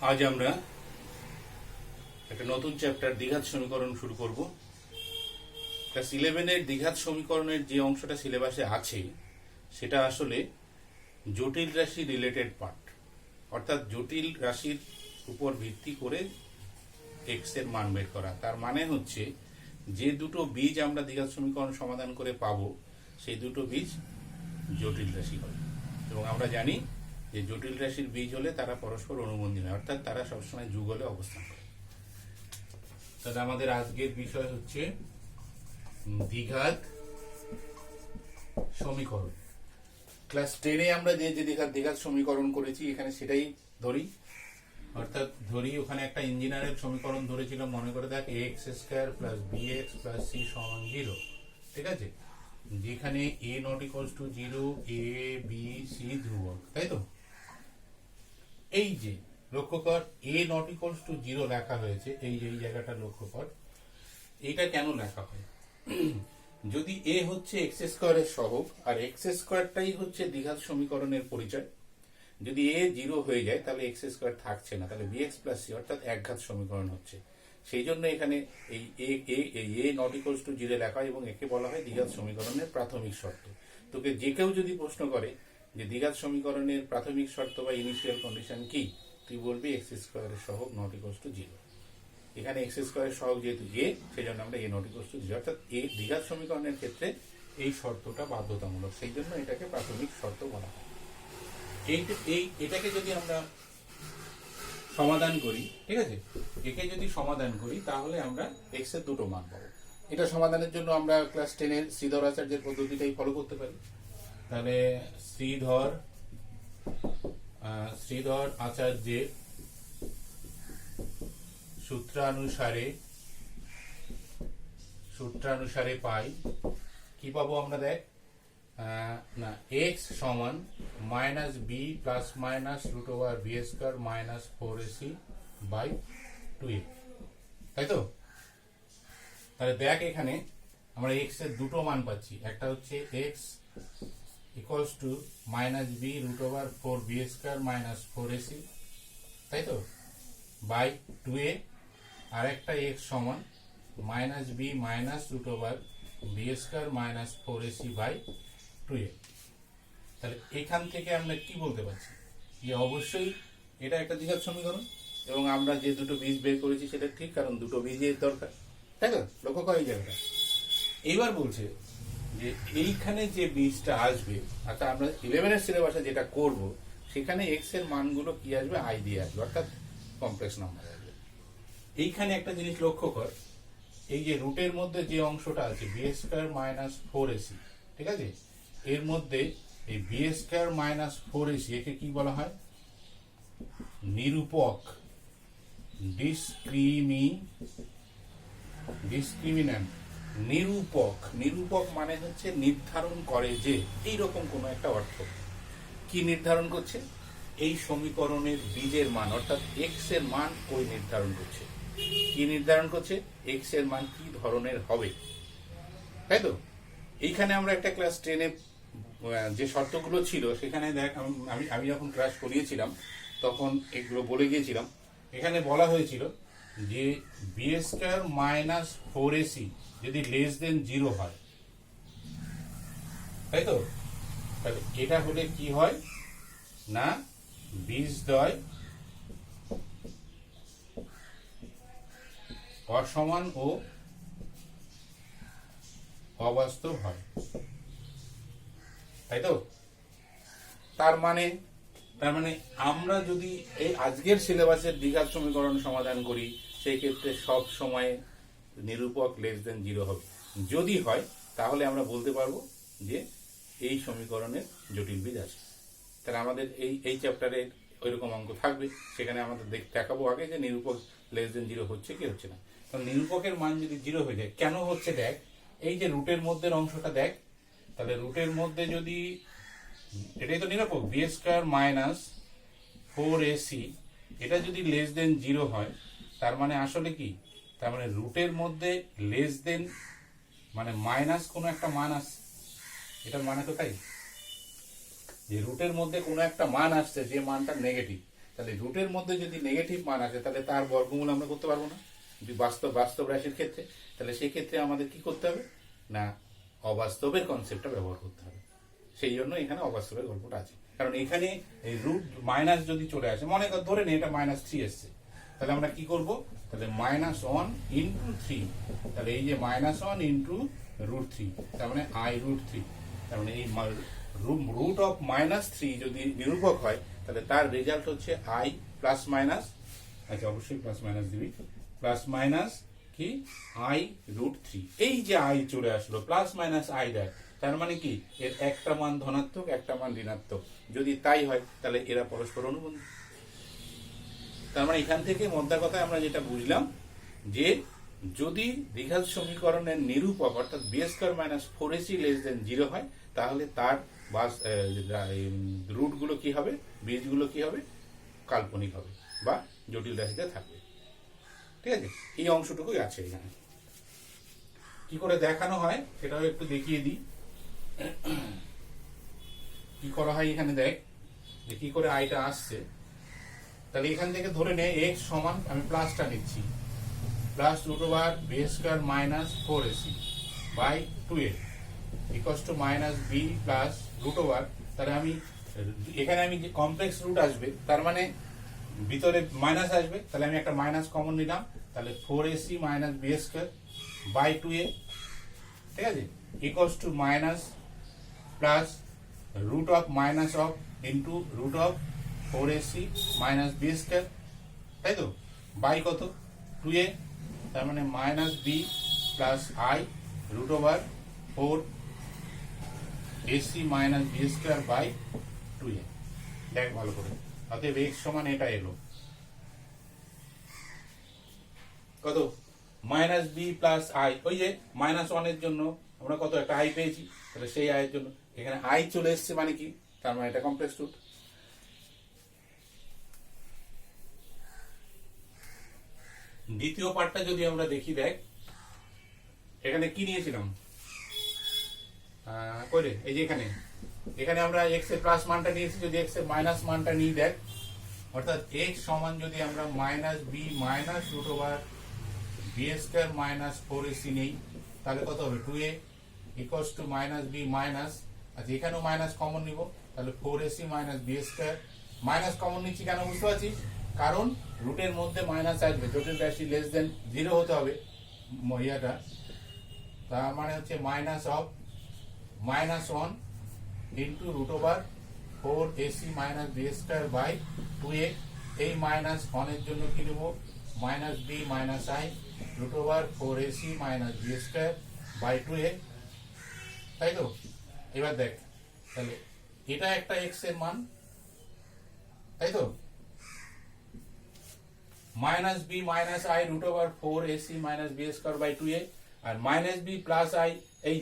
আজ আমরা একটা নতুন চ্যাপ্টার দ্বিঘাত সমীকরণ শুরু করব। ক্লাস 11-এর দ্বিঘাত সমীকরণের যে অংশটা সিলেবাসে আছে সেটা আসলে জটিল রাশি রিলেটেড পার্ট, অর্থাৎ জটিল রাশির উপর ভিত্তি করে এক্স এর মান বের করা। তার মানে হচ্ছে যে দুটো বীজ আমরা দ্বিঘাত সমীকরণ সমাধান করে পাবো সেই দুটো বীজ জটিল রাশি হবে, এবং আমরা জানি যে জটিল রাশির বীজ হলে তারা পরস্পর অনুবন্ধী নয়, অর্থাৎ তারা সবসময় যুগলে অবস্থান করে। তাহলে আমাদের আজকের বিষয় হচ্ছে দ্বিঘাত সমীকরণ। ক্লাস 10-এ আমরা যে যে দ্বিঘাত সমীকরণ করেছি এখানে সেটাই ধরি, অর্থাৎ ধরি ওখানে একটা ইঞ্জিনিয়ারের সমীকরণ ধরেছিলাম, মনে করে দেখ x square plus b x plus c সমান 0, ঠিক আছে, যেখানে a not equals to 0, a b c ধ্রুবক, তাই তো। এই যে লক্ষ্য কর এ নট ইকুয়ালস টু 0 লেখা হয়েছে, এই যে এই জায়গাটা লক্ষ্য কর, এইটা কেন লেখা হয়? যদি এ হচ্ছে এক্স স্কোয়ারের সহগ আর এক্স স্কোয়ারটাই হচ্ছে দ্বিঘাত সমীকরণের পরিচয়, যদি এ 0 হয়ে যায় তাহলে এক্স স্কোয়ার থাকছে না, তাহলে বি এক্স প্লাস সি অর্থাৎ একঘাত সমীকরণ হচ্ছে। সেই জন্য এখানে এই এ নট ইকুয়ালস টু 0 লেখা হয় এবং একে বলা হয় দ্বিঘাত সমীকরণের প্রাথমিক শর্ত। তোকে যে কেউ যদি প্রশ্ন করে যে দ্বিঘাত সমীকরণের প্রাথমিক শর্ত বা ইনিশিয়াল কন্ডিশন কি, তুই বলবি এক্স স্কোয়ারের সহগ নট ইকুয়ালস টু 0। এখানে এক্স স্কোয়ারের সহগ যেহেতু এ, সেই জন্য আমরা এ নট ইকুয়ালস টু 0, অর্থাৎ এ দ্বিঘাত সমীকরণের ক্ষেত্রে এই শর্তটা বাধ্যতামূলক, সেই জন্য এটাকে প্রাথমিক শর্ত বলা হয়। এটাকে যদি আমরা সমাধান করি, ঠিক আছে, একে যদি সমাধান করি তাহলে আমরা এক্স এর দুটো মান পাবো। এটা সমাধানের জন্য আমরা ক্লাস 10-এর শ্রীধর আচার্যের পদ্ধতিটাই ফলো করতে পারি। তাহলে শ্রীধর আচার্যের সূত্রানুসারে পাই কি পাবো আমরা, দেখ না এক্স সমান minus b plus minus root over b square minus 4ac by 2a, তাই তো। তাহলে দেখ এখানে আমরা এক্স এর দুটো মান পাচ্ছি, একটা হচ্ছে x equals to minus b root over 4b square minus 4ac, তাই তো, বাই 2a, আর একটা এক্স সমান minus b minus root over b square minus 4ac by 2a। তাহলে এখান থেকে আমরা কি বলতে পারছি যে অবশ্যই এটা একটা দ্বিঘাত সমীকরণ, এবং আমরা যে দুটো বীজ বের করেছি সেটা ঠিক, কারণ দুটো বীজের দরকার, তাই তো। লক্ষ্য কর এই জায়গাটা। এইবার বলছে যে এইখানে যে বীজটা আসবে, অর্থাৎ আমরা 11-এর সিলেবাসে যেটা করব সেখানে এক্স এর মানগুলো কি আসবে, আই দিয়ে আসবে, অর্থাৎ কমপ্লেক্স নাম্বার আসবে। এইখানে একটা জিনিস লক্ষ্য কর, এই যে রুটের মধ্যে যে অংশটা আছে বি স্কোয়ার মাইনাস 4ac, ঠিক আছে, এর মধ্যে এই বি স্কোয়ার মাইনাস 4ac একে কি বলা হয়, নিরূপক, ডিসক্রিমিন্যান্ট। নিরূপক মানে হচ্ছে নির্ধারণ করে যে, এইরকম কোন একটা অর্থ। কি নির্ধারণ করছে? এই সমীকরণের বীজের মান, অর্থাৎ এক্স এর মান ওই নির্ধারণ করছে। কি নির্ধারণ করছে? এক্স এর মান কি ধরনের হবে, তাই তো। এইখানে আমরা একটা ক্লাস 10-এ যে শর্তগুলো ছিল সেখানে দেখ, আমি যখন ক্লাস করিয়েছিলাম তখন এগুলো বলে গিয়েছিলাম। এখানে বলা হয়েছিল যে বি স্কোয়ার মাইনাস 4ac যদি লেস দেন 0 হয়, তাই তো, তাহলে এটা হলে কি হয় না বীজদ্বয় অসমান ও অবাস্তব হয়, তাই তো। তার মানে আমরা যদি এই আজকের সিলেবাসের দ্বিঘাত সমীকরণ সমাধান করি সেই ক্ষেত্রে সব সময় নিরূপক লেস দেন 0 হবে। যদি হয় তাহলে আমরা বলতে পারবো যে এই সমীকরণের জটিল বীজ আছে। তাহলে আমাদের এই চ্যাপ্টারে ওইরকম অঙ্ক থাকবে, সেখানে আমাদের দেখাবো আগে যে নিরূপক লেস দেন 0 হচ্ছে কি হচ্ছে না। কারণ নিরূপকের মান যদি 0 হয়ে যায়, কেন হচ্ছে দেখ, এই যে রুটের মধ্যে অংশটা দেখ, তাহলে রুটের মধ্যে যদি, এটাই তো নিরূপক, বি স্কোয়ার মাইনাস 4ac, এটা যদি লেস দেন 0 হয় তার মানে আসলে কি, তার মানে রুটের মধ্যে লেস দেন মানে মাইনাস কোনো একটা মান আসছে, এটার মানে তো তাই যে রুটের মধ্যে কোনো একটা মান আসছে যে মানটা নেগেটিভ, তাহলে রুটের মধ্যে যদি নেগেটিভ মান আসে তাহলে তার বর্গমূল আমরা করতে পারবো না, যদি বাস্তব রাশির ক্ষেত্রে। তাহলে সেই ক্ষেত্রে আমাদের কি করতে হবে না, অবাস্তবের কনসেপ্টটা ব্যবহার করতে হবে। সেই জন্য এখানে অবাস্তবের গল্পটা আছে, কারণ এখানে এই রুট মাইনাস যদি চলে আসে, মনে কর ধরে নেই এটা -3 এসছে, তাহলে আমরা কি করব, তাহলে -1 ইন্টু 3, তাহলে এই যে -1 ইন্টু √3, তার মানে i√3, তার মানে এই রুট অফ -3 যদি নিরূপক হয় তাহলে তার রেজাল্ট হচ্ছে i প্লাস মাইনাস, আচ্ছা অবশ্যই প্লাস মাইনাস দিবি, প্লাস মাইনাস কি i√3। এই যে i চলে আসলো প্লাস মাইনাস i দেয়, তার মানে কি এর একটা মান ধনাত্মক একটা মান ঋণাত্মক। যদি তাই হয় তাহলে এরা পরস্পর অনুবন্ধী। তার মানে এখান থেকে মোদ্দা কথায় আমরা যেটা বুঝলাম যে যদি দ্বিঘাত সমীকরণের নিরূপক অর্থাৎ b² - 4ac < 0 হয় তাহলে তার রুটগুলো কি হবে, বীজগুলো কি হবে, কাল্পনিক হবে বা জটিল রাশিতে থাকবে। ঠিক আছে, এই অংশটুকুই আছে এখানে। কি করে দেখানো হয় সেটাও একটু দেখিয়ে দিই। কি করা হয় এখানে দেখ যে কি করে আইটা আসছে। তাহলে এখান থেকে ধরে নে x সমান, আমি প্লাসটা নিচ্ছি, plus √b² - 4ac by 2a equals to -b plus √, তাহলে আমি এখানে আমি যে কমপ্লেক্স রুট আসবে তার মানে ভিতরে মাইনাস আসবে, তাহলে আমি একটা মাইনাস কমন নিলাম, তাহলে 4ac - b² বাই 2a, ঠিক আছে, equals to minus plus root of minus of into root of 4ac - b², তাই তো, বাই কত 2a, তার মানে -b plus i √4ac - b² by 2a। দেখ ভালো করে, অতএব x সমান এটা এলো কত, -b প্লাস i, ওই যে -1 এর জন্য আমরা কত একটা i পেয়েছি, তাহলে সেই i এর জন্য এখানে i চলে এসছে, মানে কি, তার মানে এটা কমপ্লেক্স রুট। দ্বিতীয় পার্টটা যদি আমরা দেখি, দেখ এখানে কি নিয়েছিলাম, কই রে, এই যে এখানে আমরা x এর প্লাস মানটা নিয়েছি, যদি x এর মাইনাস মানটা নিই, দেখ অর্থাৎ x সমান যদি আমরা -b √b² - 4ac নেই তাহলে কত হবে, 2a equals to -b minus, আচ্ছা এখানেও মাইনাস কমন নিব, তাহলে 4ac - b², মাইনাস কমন নিচ্ছি কেন বুঝতে পারছিস, কারণ রুটের মধ্যে মাইনাস আসবে, জটিল রাশি <0 হতে হবে ইয়াটা, তার মানে হচ্ছে -1 into √4ac - b² by 2a, এই -1 এর জন্য কি নেব, -b minus i √4ac - b² by 2a, তাই তো। এবার দেখ তাহলে এটা একটা x এর মান, তাই তো, -b minus i √4ac - b² by 2a, আর -b প্লাস i, এই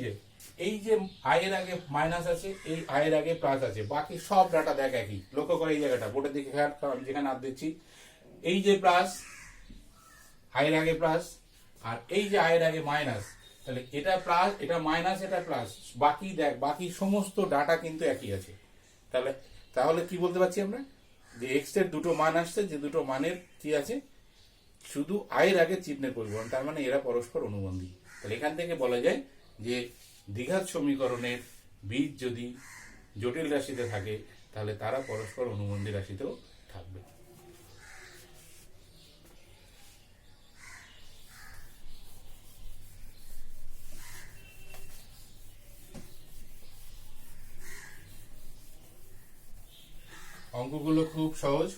যে i এর আগে মাইনাস আছে, এই i এর আগে প্লাস আছে, বাকি সব ডাটা দেখ একই, লক্ষ্য করে এই জায়গাটা বোর্ডের দিকে খেয়াল, আমি যেখানে হাত দিচ্ছি, এই যে প্লাস, i এর আগে প্লাস, আর এই যে i এর আগে মাইনাস, তাহলে এটা প্লাস, এটা মাইনাস, এটা প্লাস, বাকি দেখ বাকি সমস্ত ডাটা কিন্তু একই আছে। তাহলে কি বলতে পারছি আমরা, যে x এর দুটো মান আসছে, যে দুটো মানের কি আছে, শুধু i এর আগে চিহ্নের পরিবর্তন, তার মানে এরা পরস্পর অনুবন্ধী। তাহলে এখান থেকে বলা যায় যে দ্বিঘাত সমীকরণের বীজ যদি জটিল রাশিতে থাকে তাহলে তারা পরস্পর অনুবন্ধী রাশিতেও থাকবে। অঙ্কগুলো খুব সহজ,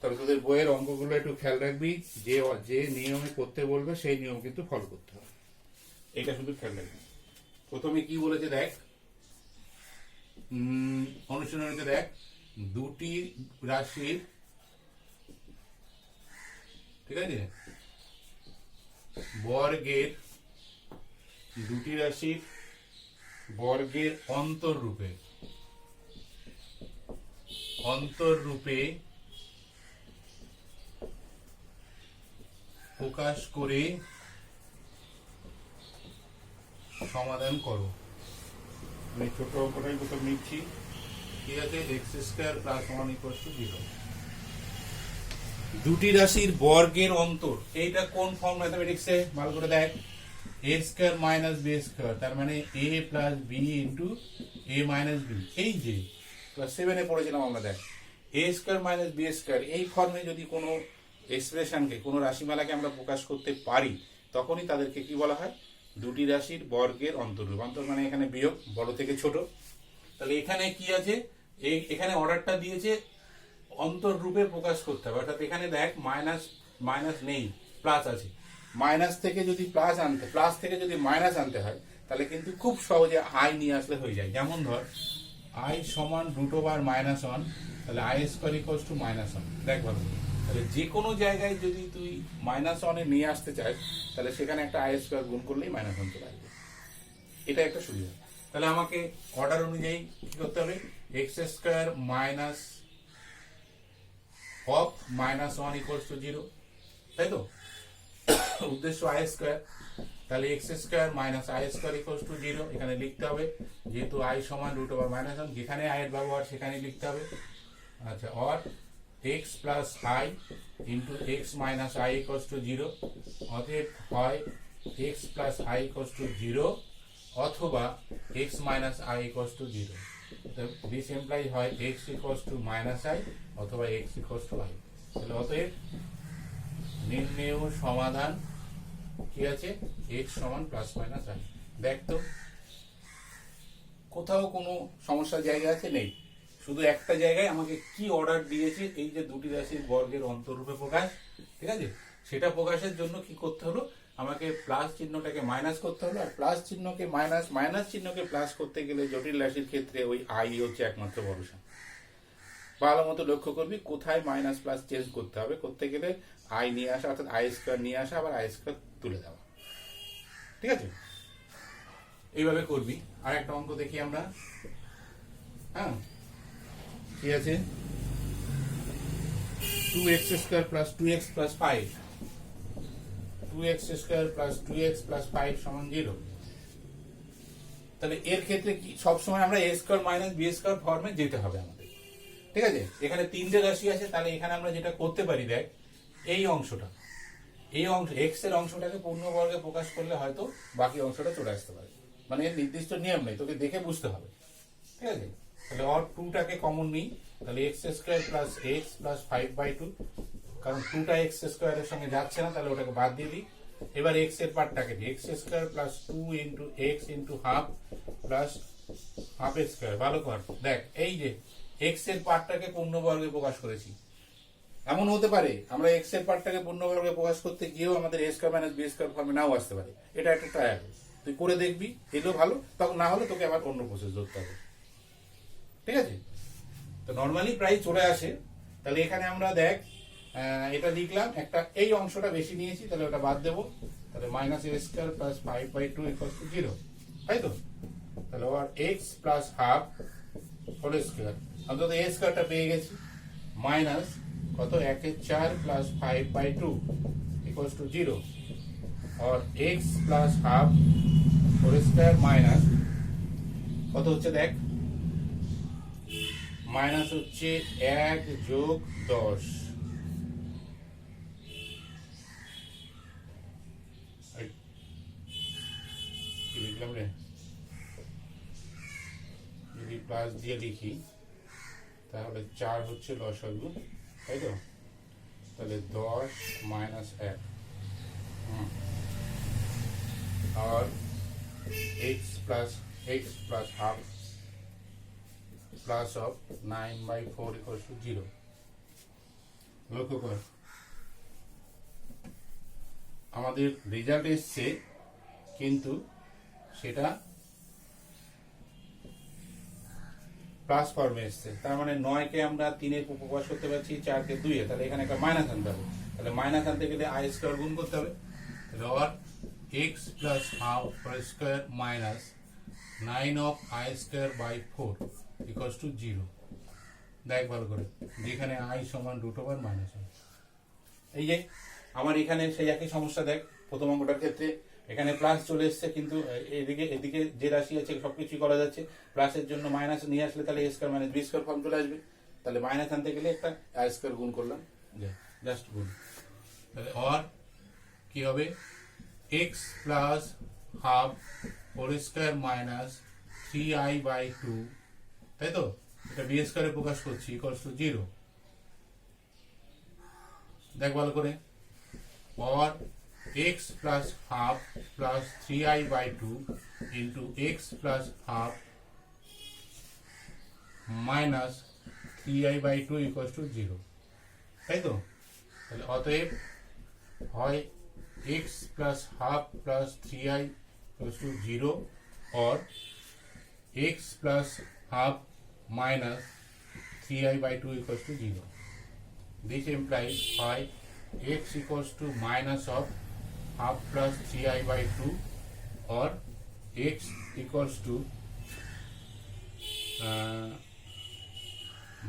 তবে তোদের বইয়ের অঙ্কগুলো একটু খেয়াল রাখবি, যে নিয়মে করতে বলবে সেই নিয়ম কিন্তু ফলো করতে হবে, এটা শুধু খেয়াল রাখবি। প্রথমে কি বলেছে দেখ, অনুশীলনীতে দেখ, দুটি রাশির, ঠিক আছে, বর্গের, দুটি রাশির বর্গের অন্তররূপে প্রকাশ করে সমাধান করো। আমি ছোট অঙ্কটাই প্রথম নিচ্ছি, ঠিক আছে, x² + 1 = 0। দুটি রাশির বর্গের অন্তর, এইটা কোন ফর্ম ম্যাথমেটিক্সে ভালো করে দেখ, এ স্কয়ার মাইনাস বি স্কয়ার, তার মানে এ প্লাস বি ইন্টু এ মাইনাস বি। এই যে ক্লাস 7 এ পড়েছিলাম আমরা, দেখ এ স্কয়ার মাইনাস বি স্কয়ার, এই ফর্মে যদি কোনো এক্সপ্রেশনকে, কোনো রাশিমালাকে আমরা প্রকাশ করতে পারি, তখনই তাদেরকে কি বলা হয়, দুটি রাশির বর্গের অন্তররূপ। অন্তর মানে এখানে বিয়োগ, বড় থেকে ছোট। তাহলে এখানে কি আছে, এখানে অর্ডারটা দিয়েছে অন্তররূপে প্রকাশ করতে হবে, অর্থাৎ এখানে দেখ মাইনাস মাইনাস নেই, প্লাস আছে। মাইনাস থেকে যদি প্লাস থেকে যদি মাইনাস আনতে হয়, তাহলে কিন্তু খুব সহজে আই নিয়ে আসলে হয়ে যায়। যেমন ধর আই সমান √(-1), তাহলে আই স্কয়ার ইকুয়ালস টু -1। দেখ ভালো, তাহলে যে কোনো জায়গায় যদি তুই -1 এ নিয়ে আসতে চাস, তাহলে সেখানে একটা আই স্কয়ার গুণ করলেই -1 চলে আসবে। এটা একটা সুবিধা। তাহলে আমাকে অর্ডার অনুযায়ী কি করতে হবে, x square minus of -1 equals to 0, তাই তো? উদ্দেশ্য আই স্কয়ার, তাহলে x square minus I square equals to 0 এখানে লিখতে হবে, যেহেতু আই সমান √(-1), যেখানে আই এর ব্যবহার সেখানে লিখতে হবে। আচ্ছা, or x plus i into x minus i equals to 0, অতএব হয় x plus i equals to 0 অথবা x minus i equals to 0। This implies হয় এক্স ইকুয়ালস টু -i অথবা এক্স ইকুয়ালস টু আই। তাহলে অতএব নির্ণেয় সমাধান কি আছে, এক্স সমান +-i। দেখ তো কোথাও কোনো সমস্যার জায়গা আছে? নেই। শুধু একটা জায়গায় আমাকে কি অর্ডার দিয়েছে, এই যে দুটি রাশির বর্গের অন্তররূপে প্রকাশ, ঠিক আছে, সেটা প্রকাশের জন্য কি করতে হলো, আমাকে প্লাস চিহ্নটাকে মাইনাস করতে হলো, আর প্লাস চিহ্নকে মাইনাস চিহ্নকে প্লাস করতে গেলে জটিল রাশির ক্ষেত্রে ওই আই হচ্ছে একমাত্র ভরসা। ভালো মতো লক্ষ্য করবি কোথায় মাইনাস প্লাস চেঞ্জ করতে হবে, করতে গেলে আই নিয়ে আসা, অর্থাৎ আই স্কয়ার নিয়ে আসা, আবার আই স্কয়ার তুলে দেওয়া, ঠিক আছে? এইভাবে করবি। আর একটা অঙ্ক দেখি আমরা, হ্যাঁ, কি আছে, 2x square plus 2x plus 5, 2x square plus 2x plus 5 সমান 0। তাহলে এর ক্ষেত্রে কি সবসময় আমরা a square minus b square ফর্মে যেতে হবে আমাদের, ঠিক আছে? এখানে তিনটে রাশি আছে, তাহলে এখানে আমরা যেটা করতে পারি, দেখ এই অংশটা, এই অংশ এক্স এর অংশটাকে পূর্ণবর্গে প্রকাশ করলে হয়তো বাকি অংশটা চলে আসতে পারে। মানে এর নির্দিষ্ট নিয়ম নেই, তোকে দেখে বুঝতে হবে, ঠিক আছে? তাহলে অর 2টাকে কমন নিই, তাহলে x square plus x plus 5/2, কারণ 2টা এক্স স্কয়ারের সঙ্গে যাচ্ছে না, তাহলে ওটাকে বাদ দিয়ে দিই। এবার এক্স এর পার্টটাকে দিই, x square plus 2 into x into half plus half square. ভালো কর, দেখ এই যে এক্স এর পার্টটাকে পূর্ণবর্গে প্রকাশ করেছি। এমন হতে পারে আমরা এক্স এর পার্টটাকে পূর্ণবর্গে প্রকাশ করতে গিয়েও আমাদের a square minus b square ফর্মে নাও আসতে পারে। এটা একটা ট্রায়াল, তুই করে দেখবি, এলেও ভালো, তখন না হলে তোকে আবার অন্য প্রসেস ধরতে হবে, ঠিক আছে? তো নর্মালি প্রায় চলে আসে। তাহলে এখানে আমরা দেখ এটা লিখলাম, একটা এই অংশটা বেশি নিয়েছি, তাহলে ওটা বাদ দেবো, তাহলে -a square plus 5/2 equals to 0, তাই তো? তাহলে আবার x plus half whole square, অন্তত a স্কয়ারটা পেয়ে গেছি, মাইনাস কত 1/4 প্লাস 5/2 ইকুয়ালস টু 0, और x plus half whole square minus কত হচ্ছে, দেখ মাইনাস হচ্ছে 1 যোগ 10, কি লিখলাম রে, যদি প্লাস দিয়ে লিখি তাহলে 4 হচ্ছে লসাগু, তাই তো? তাহলে 10 মাইনাস 1, और x plus half plus of 9/4 equals to 0। লক্ষ্য কর আমাদের রেজাল্ট এসছে, কিন্তু সেটা প্লাস ফর্মে এসছে। তার মানে 9কে আমরা 3-এ প্রকাশ করতে পারছি, 4কে 2-এ, তাহলে এখানে একটা মাইনাস আনতে হবে। তাহলে মাইনাস আনতে গেলে আই স্কয়ার গুণ করতে হবে, তাহলে আর x plus half whole square minus 9 of I square by 4 equals to 0। দেখ ভালো করে, যেখানে i সমান √(-1)। এই যে আমার এখানে সেই একই সমস্যা, দেখ প্রথম অঙ্কটার ক্ষেত্রে এখানে প্লাস চলে এসছে, কিন্তু এদিকে যে রাশি আছে সবকিছু করা যাচ্ছে, প্লাসের জন্য মাইনাস নিয়ে আসলে তাহলে a square minus b square form চলে আসবে। তাহলে মাইনাস আনতে গেলে একটা আই স্কয়ার গুণ করলাম, জাস্ট গুণ, তাহলে অর কি হবে x plus half whole square minus 3i/2, তাই তো? এটা বি স্কোয়ারে প্রকাশ করছি ইকুয়ালস টু 0। দেখ ভালো করে, or x plus half plus 3i/2 into x plus half minus 3i/2 equals to 0, তাই তো? তাহলে অতএব হয় x plus half plus 3i equals to 0 or x plus half minus 3i/2 equals to 0. This implies phi x equals to minus of half plus 3i/2 or x equals to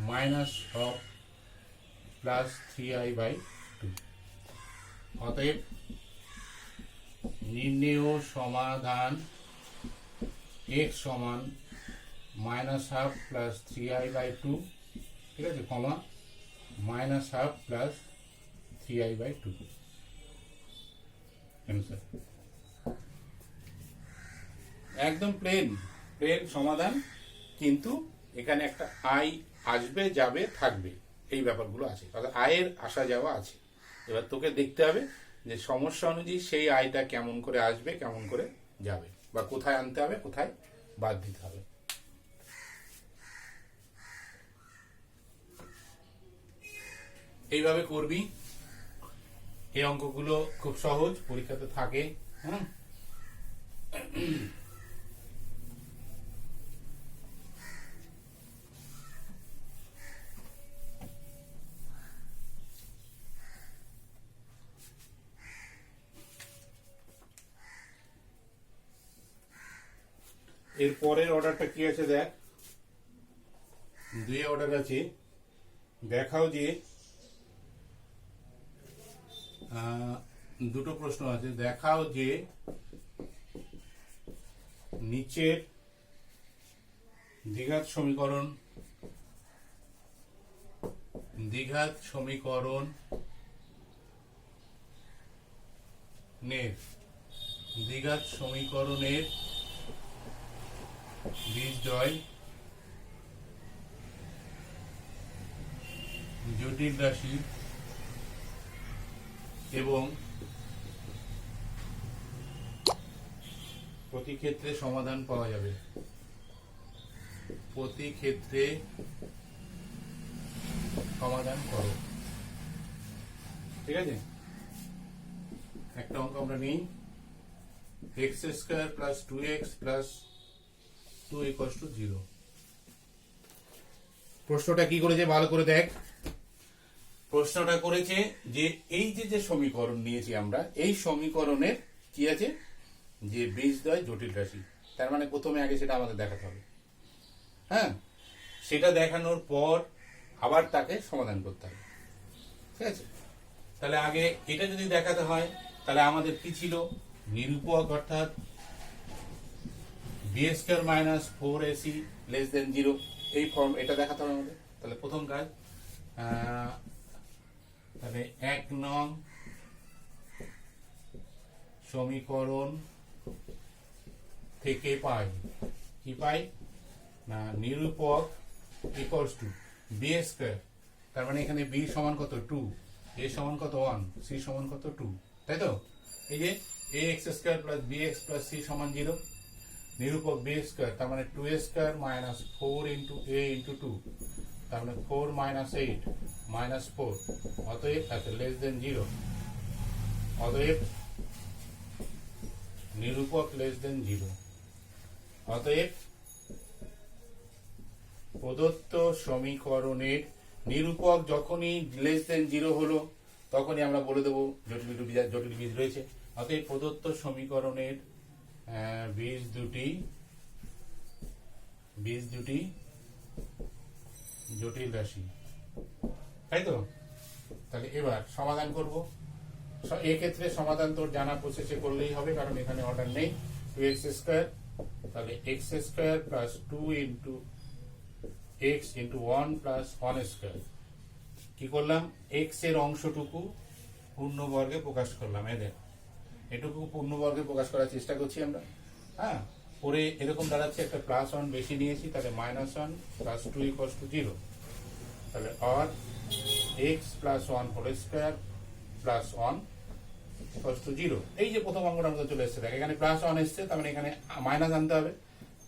minus of plus 3i/2. অতএব নির্ণেয় সমাধান x সমান minus half plus 3i/2, ঠিক আছে, কমা minus half plus 3i/2 answer. একদম plane সমাধান, কিন্তু এখানে একটা আই আসবে যাবে থাকবে, এই ব্যাপারগুলো আছে, অর্থাৎ আয়ের আসা যাওয়া আছে। এবার তোকে দেখতে হবে যে সমস্যা অনুযায়ী সেই আয়টা কেমন করে আসবে, কেমন করে যাবে, বা কোথায় আনতে হবে, কোথায় বাদ দিতে হবে। এইভাবে করবি। এই অঙ্কগুলো খুব সহজ, পরীক্ষাতে থাকে। হ্যাঁ, এর পরের অর্ডারটা কি আছে দেখ, দুই অর্ডার আছে। দেখাও যে দুটো প্রশ্ন আছে। দেখাও যে নিচের দ্বিঘাত সমীকরণের বীজদ্বয় জটিল রাশি এবং প্রতি ক্ষেত্রে সমাধান পাওয়া যাবে। প্রতি ক্ষেত্রে সমাধান করো, ঠিক আছে? একটা অঙ্ক আমরা নিই, x square plus 2x plus 2 equals to 0। প্রশ্নটা কি করেছে ভালো করে দেখ। প্রশ্নটা করেছে যে এই যে সমীকরণ নিয়েছি আমরা, এই সমীকরণের কি আছে, যে বীজদ্বয় জটিল রাশি। তার মানে প্রথমে আগে সেটা আমাদের দেখাতে হবে। হ্যাঁ, সেটা দেখানোর পর আবার তাকে সমাধান করতে হবে, ঠিক আছে? তাহলে আগে এটা যদি দেখাতে হয়, তাহলে আমাদের কি ছিল, নিরূপক অর্থাৎ b square minus 4ac less than 0, এই ফর্ম, এটা দেখাতে হবে আমাদের। তাহলে প্রথম কাজ, তাহলে 1 নং সমীকরণ থেকে পাই কি পাই না, নিরূপক ইকুয়ালস টু বি স্কয়ার, তার মানে এখানে বি সমান কত 2, এ সমান কত 1, সি সমান কত 2, তাই তো? এই যে a x square plus b x plus c সমান 0, নিরূপক বি স্কয়ার, তার মানে 2a square minus 4 into a into 2, তার মানে 4 মাইনাস 8 মাইনাস 4, অতএব আছে লেস দেন 0, অতএব নিরূপক লেস দেন 0। অতএব প্রদত্ত সমীকরণের নিরূপক যখনই লেস দেন 0 হলো, তখনই আমরা বলে দেবো জটিল বীজ রয়েছে। অতএব প্রদত্ত সমীকরণের বীজ দুটি জটিল রাশি, তাই তো? তাহলে এবার সমাধান করব। এক্ষেত্রে সমাধান তোর জানা প্রসেসে করলেই হবে, কারণ এখানে অর্ডার নেই। 2x স্কয়ার, তাহলে x square plus 2 into x into 1 plus 1 square কি করলাম, এক্স এর অংশটুকু পূর্ণবর্গে প্রকাশ করলাম। এদের এটুকু পূর্ণবর্গে প্রকাশ করার চেষ্টা করছি আমরা। হ্যাঁ, পরে এরকম দাঁড়াচ্ছে, একটা প্লাস ওয়ান বেশি নিয়েছি, তাহলে minus one plus two equals to zero. তাহলে আর x plus one whole square plus one equals to zero. এই যে প্রথম অঙ্কটা আমাদের চলে এসছে, দেখ এখানে প্লাস ওয়ান এসছে, তার মানে এখানে মাইনাস আনতে হবে,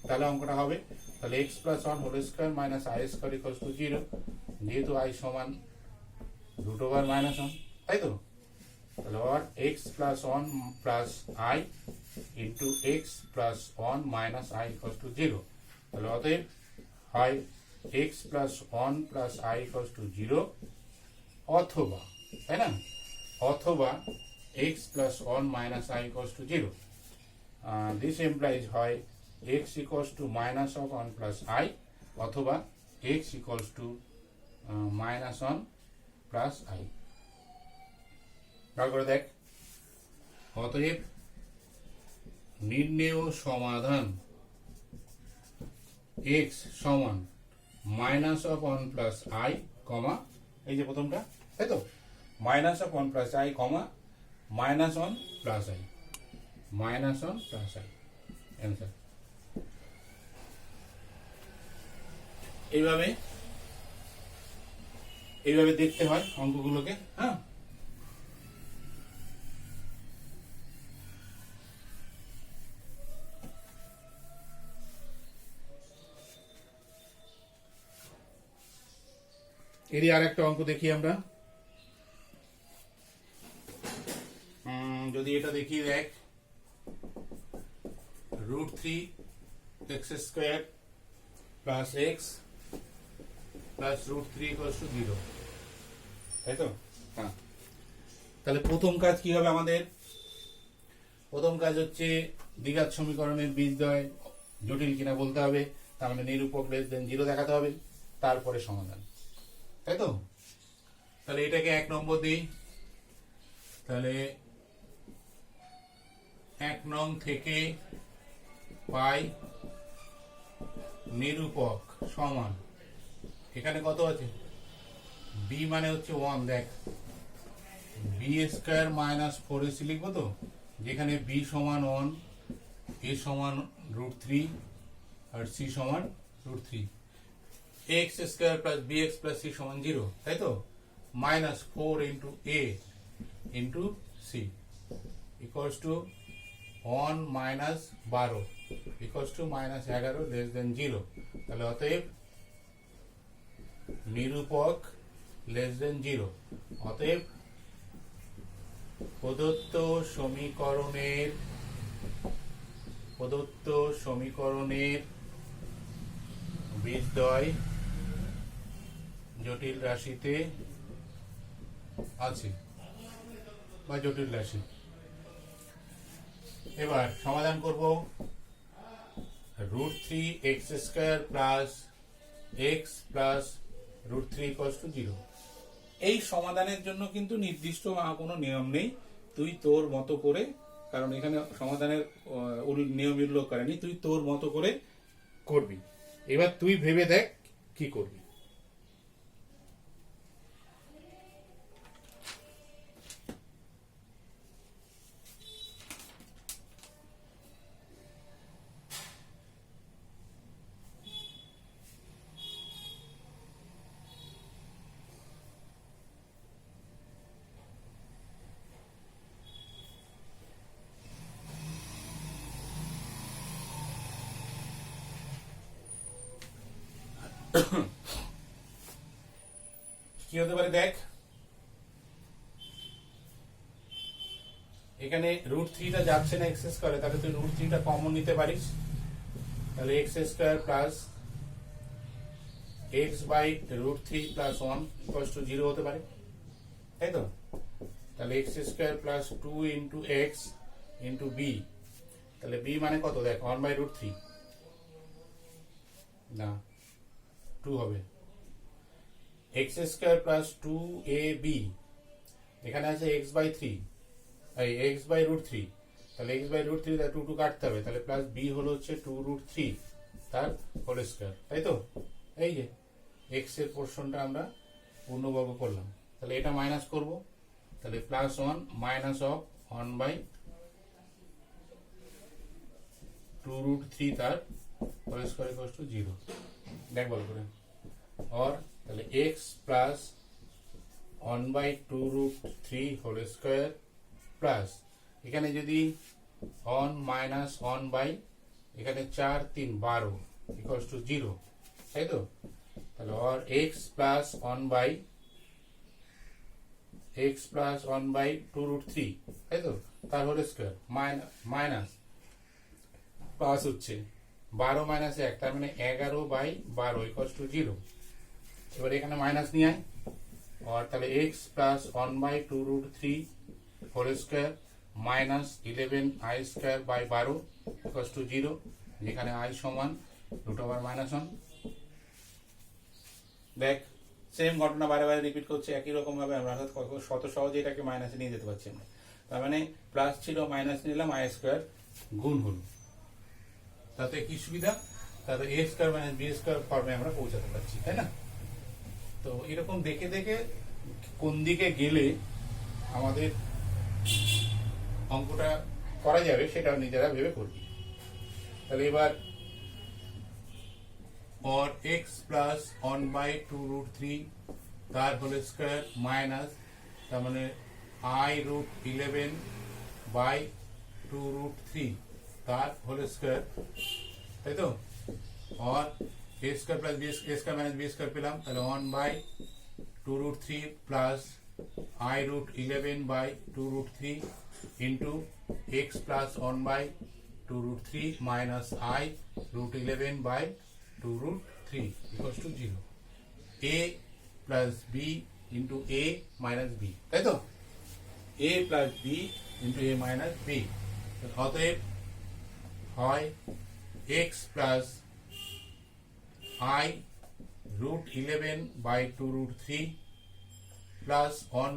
তাহলে অঙ্কটা হবে তাহলে x plus one whole square minus i square equals to zero. যেহেতু আই সমান রুট ওভার মাইনাস ওয়ান, তাই তো? তাহলে আর x plus one plus i into x plus one minus i equals to zero. তাহলে অতএব হয় x plus one plus i equals to zero, অথবা, তাই না, অথবা x plus one minus i equals to zero. This implies হয় x equals to minus of one plus i, অথবা x equals to minus one plus i. করে দেখ, অতএব নির্ণেয় সমাধান এক্স সমান minus of one plus i comma, এই যে প্রথমটা, তাই তো, minus of one plus i comma minus one plus i, minus one plus i answer. এইভাবে এইভাবে দেখতে হয় অঙ্কগুলোকে। হ্যাঁ, এরই আর একটা অঙ্ক দেখি আমরা। যদি এটা দেখি, দেখ root three x square plus x plus root three equals to zero, তাই তো? হ্যাঁ, তাহলে প্রথম কাজ কি হবে আমাদের? প্রথম কাজ হচ্ছে দ্বিঘাত সমীকরণের বীজদ্বয় জটিল কিনা বলতে হবে, তার মানে নিরূপক লেস দেন জিরো দেখাতে হবে, তারপরে সমাধান, তাই তো? তাহলে এটাকে 1 নম্বর দিই। তাহলে 1 নং থেকে পাই নিরূপক সমান, এখানে কত আছে? বি মানে হচ্ছে 1, দেখ বি স্কোয়ার মাইনাস 4ac লিখবো তো, যেখানে বি সমান 1, এ সমান রুট থ্রি আর সি সমান root three. X square plus b x plus c সমান জিরো, তাই তো? Minus 4 into a into c equals to 1 minus 12 equals to minus 11 less than zero. তাহলে অতএব নিরূপক লেস দেন জিরো। অতএব প্রদত্ত সমীকরণের বীজদ্বয় জটিল রাশিতে আছে বা জটিল রাশি। এবার সমাধান করব। Root three x square plus x plus root three equals to zero. এই সমাধানের জন্য কিন্তু নির্দিষ্ট কোনো নিয়ম নেই, তুই তোর মতো করে, কারণ এখানে সমাধানের নিয়ম উল্লেখ করেনি, তুই তোর মতো করে করবি। এবার তুই ভেবে দেখ কি করবি। কি হতে পারে দেখ, এখানে রুট থ্রিটা যাচ্ছে না এক্স স্কোয়ারে, তাহলে তুই রুট থ্রিটা কমন নিতে পারিস। তাহলে x square plus x by root three plus one equals to zero হতে পারে, তাই তো? তাহলে x square plus 2 into x into b, তাহলে বি মানে কত দেখ, 1 বাই রুট থ্রি, না 2 হবে। এক্স স্কোয়ার প্লাস 2ab, এখানে আছে এক্স বাই থ্রি, এই এক্স বাই রুট থ্রি, তাহলে এক্স বাই রুট থ্রি 2 কাটতে হবে, তাহলে প্লাস বি হলো হচ্ছে 2 রুট থ্রি তার হোল স্কোয়ার, তাই তো? এই যে এক্স এর পোর্শনটা আমরা পূর্ণবর্গ করলাম, তাহলে এটা মাইনাস করব, তাহলে প্লাস 1 মাইনাস অফ 1/2√3 তার হোল স্কয়ার ইকুয়ালস টু 0। দেখ বল করে, और তাহলে x plus 1/2√3 whole square plus এখানে যদি 1 মাইনাস 1 বাই এখানে 4 3 12 ইকুয়ালস টু 0, তাই তো? তাহলে और x প্লাস 1/2√3, তাই তো, তার হোল স্কয়ার মাইনাস প্লাস হচ্ছে 12 মাইনাস 1 তার মানে 11/12 ইকুয়ালস টু 0। এবার এখানে মাইনাস নিয়ে আয়, और তাহলে x plus 1/2√3 whole square minus 11i²/12 equals to 0, যেখানে i সমান √(-1)। দেখ সেম ঘটনা বারে বারে রিপিট করছে একই রকম ভাবে, আমরা শত সহজে এটাকে মাইনাসে নিয়ে যেতে পারছি আমরা। তার মানে প্লাস ছিল মাইনাস নিলাম, i² গুণ হলো, তাতে কি সুবিধা, তাতে a² - b² ফর্মে আমরা পৌঁছাতে পারছি, তাই না? তো এরকম দেখে দেখে কোন দিকে গেলে আমাদের অঙ্কটা করা যাবে সেটা নিজেরা ভেবে করবি। তাহলে এবার और x প্লাস 1/2√3 তার হোল স্কয়ার মাইনাস তার মানে i√11/2√3 তার হোল স্কয়ার, তাই তো? और a² প্লাস b² - b² পেলাম, তাহলে 1/2√3 plus i√11/2√3 into x plus 1/2√3 minus i√11/2√3 equals to 0। a plus b into a minus b, তাই তো? a plus b into a minus b, অতএব হয় x প্লাস i√11/2√3 প্লাস 1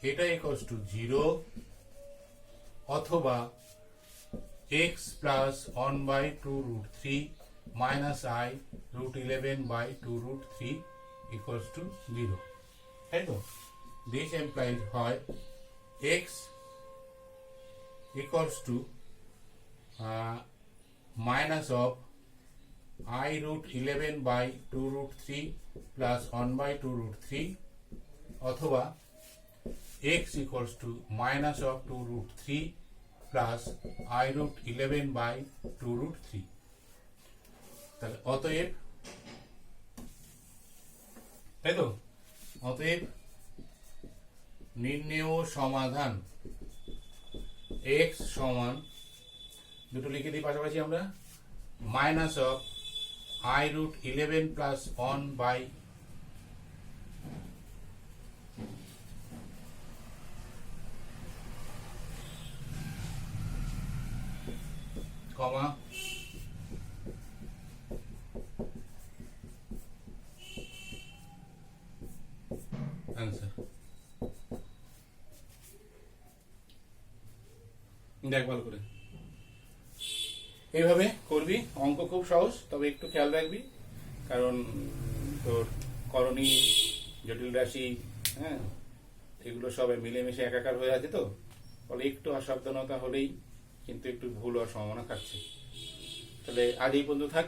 এটা equals to 0, অথবা x plus 1/2√3 minus i√11/2√3 equals to 0, তাই তো? This implies হয় x equals to minus of i√11/2√3 plus 1/2√3, অথবা x equals to minus of 2√3 plus i√11/2√3। তাহলে অতএব, তাই তো, অতএব নির্ণেয় সমাধান x সমান, দুটো লিখে দিই পাশাপাশি আমরা, minus of i√11 plus 1 by কমা आंसर। দেখ ভালো করে এইভাবে করবি, অঙ্ক খুব সহজ, তবে একটু খেয়াল রাখবি, কারণ তোর করণী জটিল রাশি, হ্যাঁ, এগুলো সবাই মিলেমিশে একাকার হয়ে আছে, তো ফলে একটু অসাবধানতা হলেই কিন্তু একটু ভুল হওয়ার সম্ভাবনা থাকছে। তাহলে আজ এই পর্যন্ত থাক।